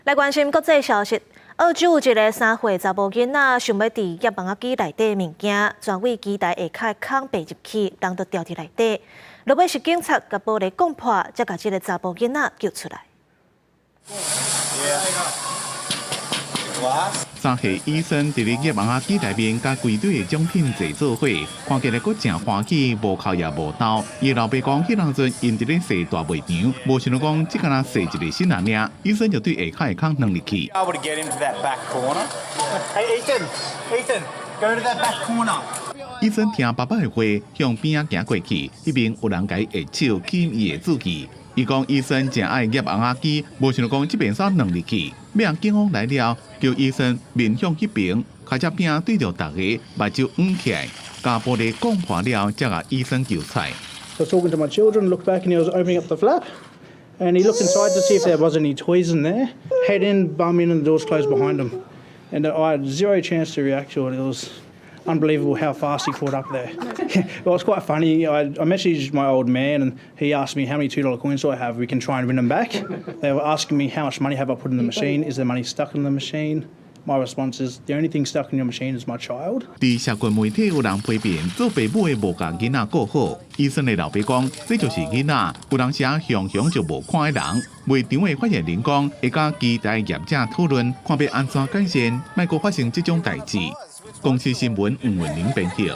来关心国际消息，澳洲有一个3岁查甫囡仔想要伫叶网仔机内底物件，全为机台下骹的孔爬入去，人就掉伫内底。落尾是警察甲玻璃攻破，才甲这个查甫囡仔救出来。3岁医生伫咧叶网仔机内面，甲规队的奖品坐做伙，看起来佫真欢喜，无哭也无斗。伊老爸讲，迄当阵因伫咧洗大卖场，无想到讲即敢若洗一个新人尔，医生就对下骹的孔弄入去。Able to get into that back corner. Hey, Ethan, go to that back corner. 医生听爸爸的话，向边仔行过去，迄边有人甲伊下手牵伊的注记。伊讲医生真爱叶网仔机，无想到讲即边煞弄入去。要让警方来了，叫医生面向迄边，开只饼对着大家，目睭捂起来，甲玻璃攻破了，才甲医生救出来。 I was talking to my children, looked back and he was opening up the flap. And he looked inside to see if there was any toys in there. Head in, bum in, and the doors closed behind him. And I had zero chance to react to it. It was unbelievable how fast he caught up there. It was quite funny. I messaged my old man and he asked me how many $2 coins do I have. We can try and win them back. They were asking me how much money have I put in the machine. Is there money stuck in the machine? My response is the only thing stuck in your machine is my child. 伫社群媒体有人批评做爸母的无甲囡仔顾好，医生的老爸讲，这就是囡仔，有当时熊熊就无看的人。卖场的发言人讲，会甲机台业者讨论，看要安怎改善，莫阁发生这种代志。公司新闻黄文玲编辑。